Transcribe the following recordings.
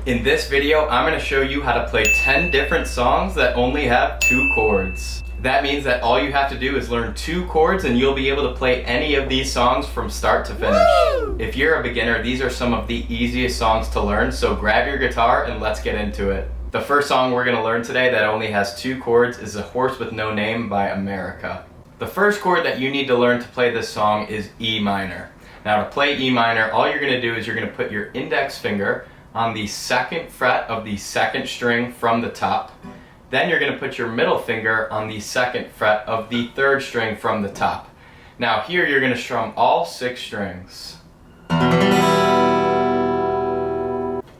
In this video, I'm going to show you how to play 10 different songs that only have 2 chords. That means that all you have to do is learn 2 chords and you'll be able to play any of these songs from start to finish. Woo! If you're a beginner, these are some of the easiest songs to learn, so grab your guitar and let's get into it. The first song we're going to learn today that only has 2 chords is A Horse with No Name by America. The first chord that you need to learn to play this song is E minor. Now to play E minor, all you're going to do is you're going to put your index finger on the 2nd fret of the 2nd string from the top. Then you're going to put your middle finger on the 2nd fret of the 3rd string from the top. Now here you're going to strum all 6 strings. Now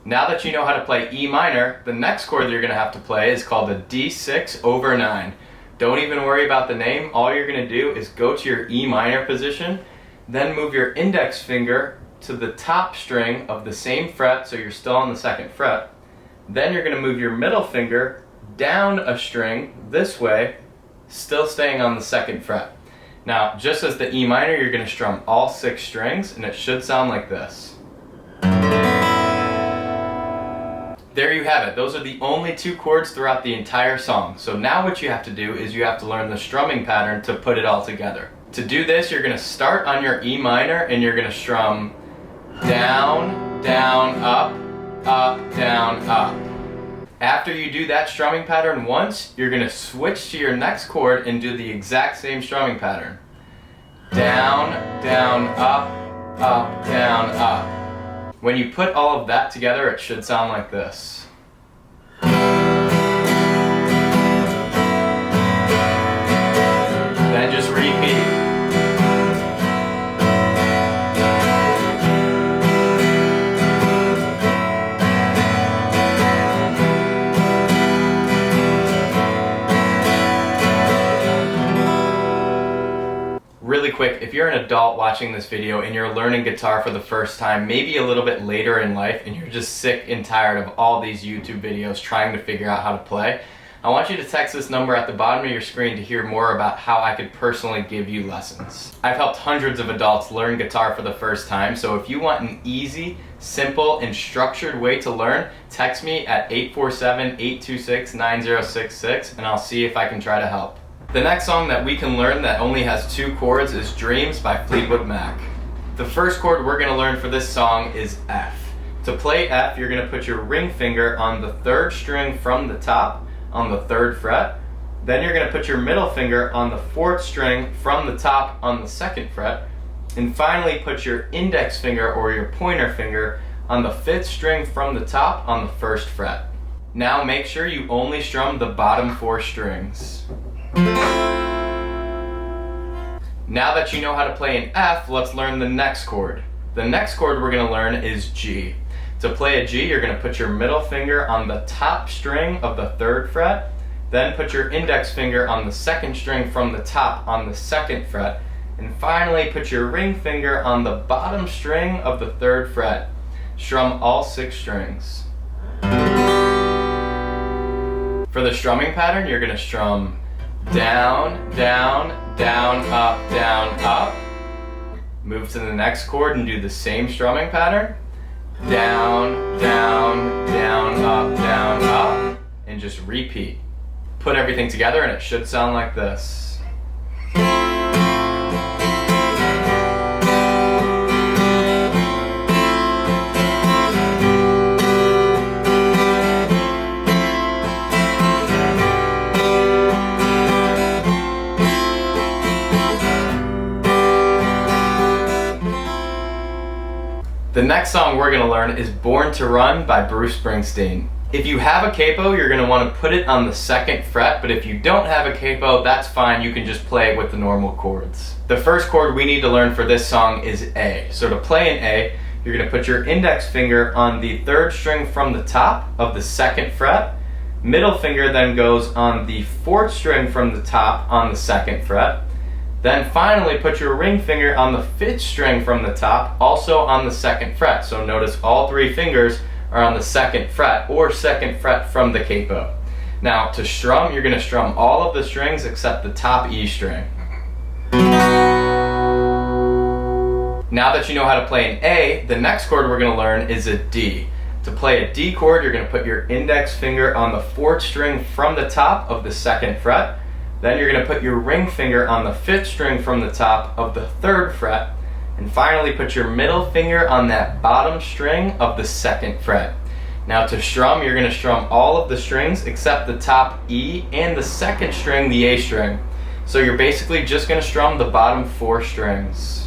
that you know how to play E minor, the next chord that you're going to have to play is called a D6 over 9. Don't even worry about the name. All you're going to do is go to your E minor position, then move your index finger to the top string of the same fret, so you're still on the 2nd fret. Then you're going to move your middle finger down a string this way, still staying on the 2nd fret. Now, just as the E minor, you're going to strum all 6 strings, and it should sound like this. There you have it. Those are the only 2 chords throughout the entire song. So now what you have to do is you have to learn the strumming pattern to put it all together. To do this, you're going to start on your E minor, and you're going to strum down, down, up, up, down, up. After you do that strumming pattern once, you're going to switch to your next chord and do the exact same strumming pattern. Down, down, up, up, down, up. When you put all of that together, it should sound like this. Then just repeat. Really quick, if you're an adult watching this video and you're learning guitar for the first time, maybe a little bit later in life, and you're just sick and tired of all these YouTube videos trying to figure out how to play, I want you to text this number at the bottom of your screen to hear more about how I could personally give you lessons. I've helped hundreds of adults learn guitar for the first time, so if you want an easy, simple, and structured way to learn, text me at 847-826-9066 and I'll see if I can try to help. The next song that we can learn that only has 2 chords is Dreams by Fleetwood Mac. The first chord we're going to learn for this song is F. To play F, you're going to put your ring finger on the 3rd string from the top on the 3rd fret. Then you're going to put your middle finger on the 4th string from the top on the 2nd fret. And finally put your index finger or your pointer finger on the 5th string from the top on the 1st fret. Now make sure you only strum the bottom 4 strings. Now that you know how to play an F, let's learn the next chord. The next chord we're going to learn is G. To play a G, you're going to put your middle finger on the top string of the 3rd fret, then put your index finger on the 2nd string from the top on the 2nd fret, and finally put your ring finger on the bottom string of the 3rd fret. Strum all 6 strings. For the strumming pattern, you're going to strum down, down, down, up, down, up. Move to the next chord and do the same strumming pattern. Down, down, down, up, down, up. And just repeat. Put everything together and it should sound like this. The next song we're going to learn is Born to Run by Bruce Springsteen. If you have a capo, you're going to want to put it on the 2nd fret, but if you don't have a capo, that's fine, you can just play it with the normal chords. The first chord we need to learn for this song is A. So to play an A, you're going to put your index finger on the 3rd string from the top of the 2nd fret. Middle finger then goes on the 4th string from the top on the 2nd fret. Then finally put your ring finger on the 5th string from the top, also on the 2nd fret. So notice all 3 fingers are on the 2nd fret or 2nd fret from the capo. Now to strum, you're going to strum all of the strings except the top E string. Now that you know how to play an A, the next chord we're going to learn is a D. To play a D chord, you're going to put your index finger on the 4th string from the top of the 2nd fret. Then you're going to put your ring finger on the 5th string from the top of the 3rd fret. And finally put your middle finger on that bottom string of the 2nd fret. Now to strum, you're going to strum all of the strings except the top E and the 2nd string, the A string. So you're basically just going to strum the bottom 4 strings.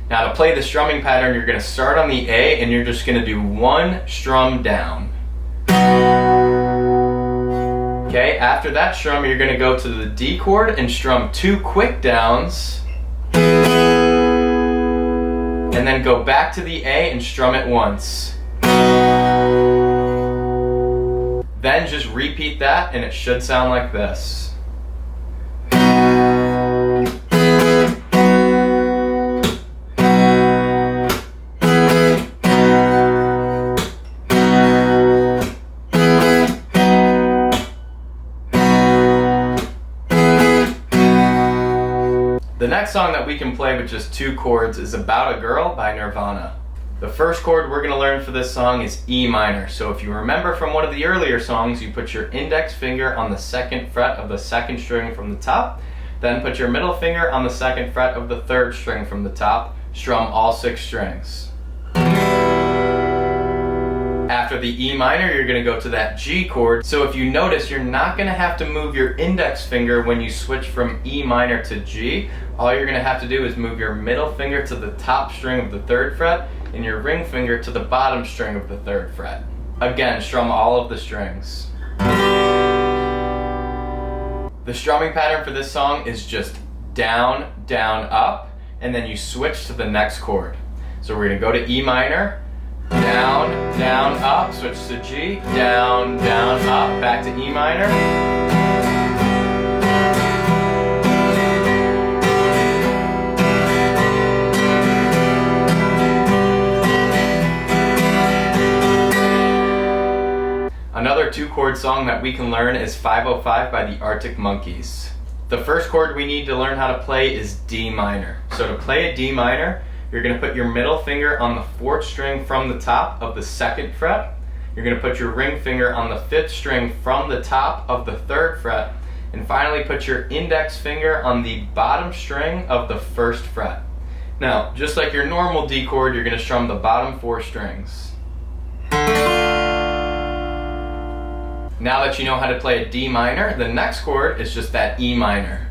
Now to play the strumming pattern, you're going to start on the A and you're just going to do 1 strum down. Okay, after that strum, you're going to go to the D chord and strum 2 quick downs. And then go back to the A and strum it once. Then just repeat that and it should sound like this. The next song that we can play with just 2 chords is About a Girl by Nirvana. The first chord we're going to learn for this song is E minor. So if you remember from one of the earlier songs, you put your index finger on the 2nd fret of the 2nd string from the top, then put your middle finger on the 2nd fret of the 3rd string from the top, strum all 6 strings. After the E minor, you're going to go to that G chord. So if you notice, you're not going to have to move your index finger when you switch from E minor to G. All you're going to have to do is move your middle finger to the top string of the 3rd fret and your ring finger to the bottom string of the 3rd fret. Again, strum all of the strings. The strumming pattern for this song is just down, down, up, and then you switch to the next chord. So we're going to go to E minor, down, down, up, switch to G, down, down, up, back to E minor. Another 2-chord song that we can learn is 505 by the Arctic Monkeys. The first chord we need to learn how to play is D minor. So to play a D minor, you're going to put your middle finger on the 4th string from the top of the 2nd fret. You're going to put your ring finger on the 5th string from the top of the 3rd fret. And finally put your index finger on the bottom string of the 1st fret. Now, just like your normal D chord, you're going to strum the bottom 4 strings. Now that you know how to play a D minor, the next chord is just that E minor.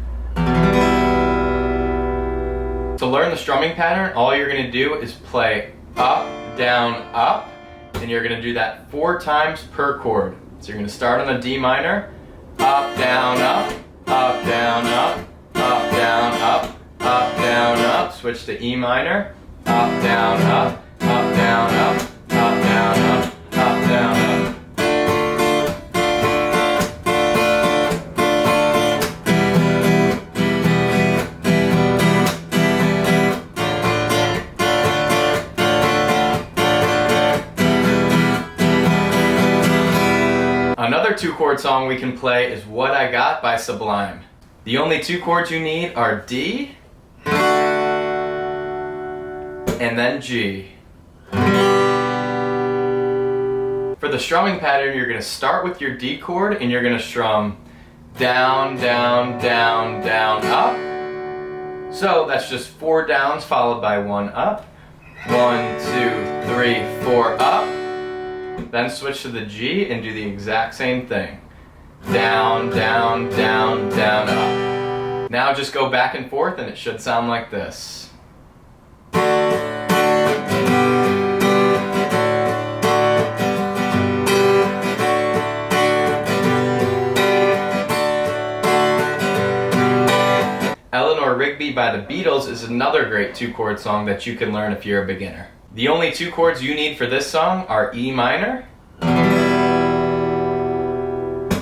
To learn the strumming pattern, all you're going to do is play up, down, up, and you're going to do that 4 times per chord. So you're going to start on the D minor, up, down, up, up, down, up, up, down, up, up, down, up, switch to E minor, up, down, up, up, down, up, up, down, up, up, down, up. Another 2-chord song we can play is What I Got by Sublime. The only 2 chords you need are D and then G. For the strumming pattern, you're going to start with your D chord and you're going to strum down, down, down, down, up. So that's just 4 downs followed by 1 up. 1, 2, 3, 4 up. Then switch to the G and do the exact same thing. Down, down, down, down, up. Now just go back and forth and it should sound like this. Eleanor Rigby by the Beatles is another great 2-chord song that you can learn if you're a beginner. The only 2 chords you need for this song are E minor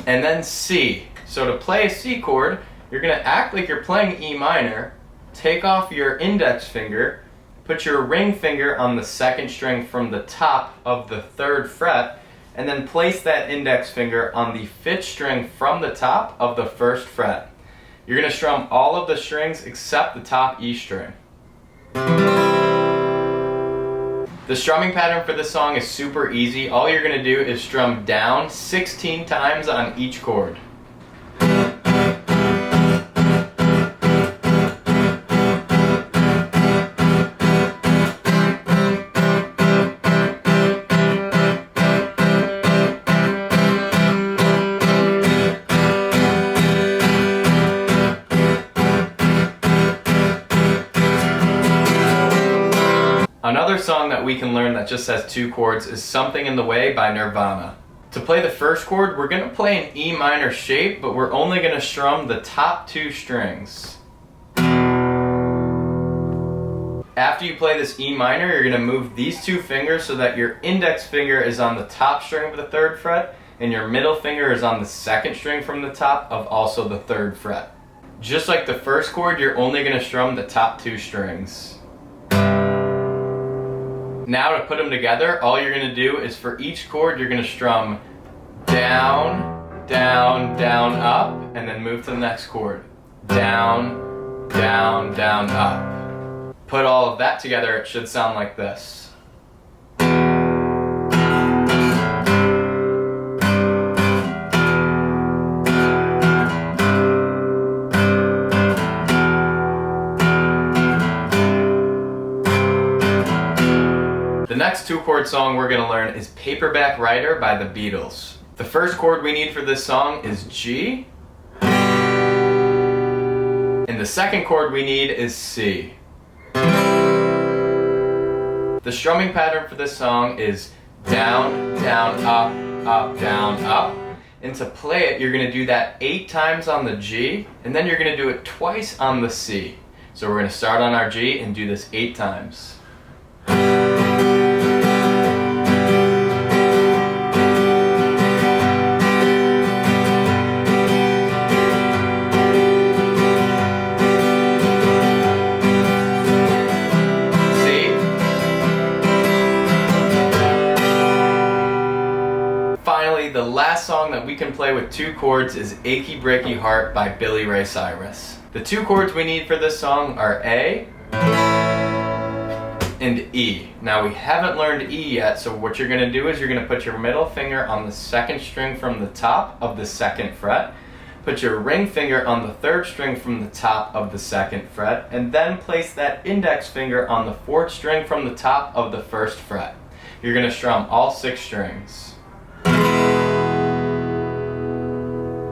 and then C. So to play a C chord, you're going to act like you're playing E minor, take off your index finger, put your ring finger on the 2nd string from the top of the 3rd fret, and then place that index finger on the 5th string from the top of the 1st fret. You're going to strum all of the strings except the top E string. The strumming pattern for this song is super easy. All you're going to do is strum down 16 times on each chord. Another song that we can learn that just has 2 chords is Something in the Way by Nirvana. To play the first chord, we're going to play an E minor shape, but we're only going to strum the top 2 strings. After you play this E minor, you're going to move these 2 fingers so that your index finger is on the top string of the 3rd fret, and your middle finger is on the 2nd string from the top of also the 3rd fret. Just like the first chord, you're only going to strum the top 2 strings. Now to put them together, all you're going to do is for each chord you're going to strum down, down, down, up, and then move to the next chord. Down, down, down, up. Put all of that together, it should sound like this. The next 2-chord song we're going to learn is Paperback Writer by the Beatles. The first chord we need for this song is G, and the second chord we need is C. The strumming pattern for this song is down, down, up, up, down, up. And to play it, you're going to do that 8 times on the G, and then you're going to do it twice on the C. So we're going to start on our G and do this 8 times. Finally, the last song that we can play with 2 chords is Achy, Breaky Heart by Billy Ray Cyrus. The 2 chords we need for this song are A and E. Now we haven't learned E yet, so what you're going to do is you're going to put your middle finger on the 2nd string from the top of the 2nd fret, put your ring finger on the 3rd string from the top of the 2nd fret, and then place that index finger on the 4th string from the top of the 1st fret. You're going to strum all 6 strings.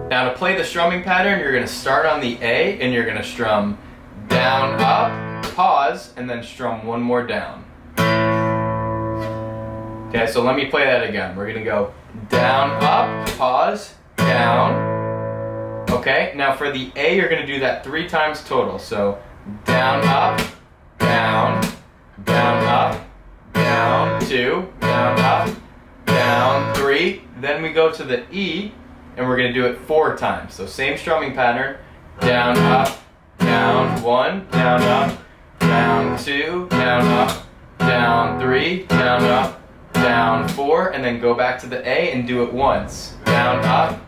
Now to play the strumming pattern, you're going to start on the A and you're going to strum down, up, pause, and then strum one more down. Okay, so let me play that again. We're going to go down, up, pause, down. Okay, now for the A, you're going to do that 3 times total. So down, up, down, down, up, down, 2, down, up, down, 3. Then we go to the E, and we're going to do it 4 times. So same strumming pattern, down, up, down, 1, down, up, down, 2, down, up, down, 3, down, up, down, 4, and then go back to the A and do it once. Down, up,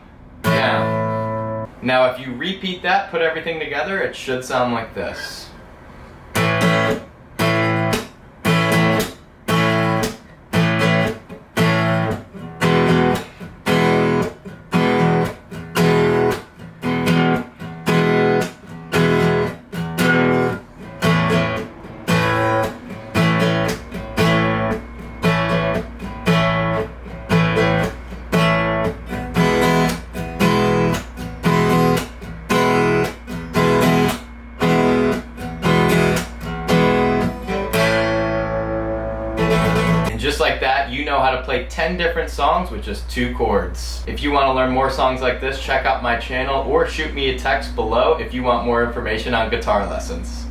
down. Now if you repeat that, put everything together, it should sound like this. Just like that, you know how to play 10 different songs with just 2 chords. If you want to learn more songs like this, check out my channel or shoot me a text below if you want more information on guitar lessons.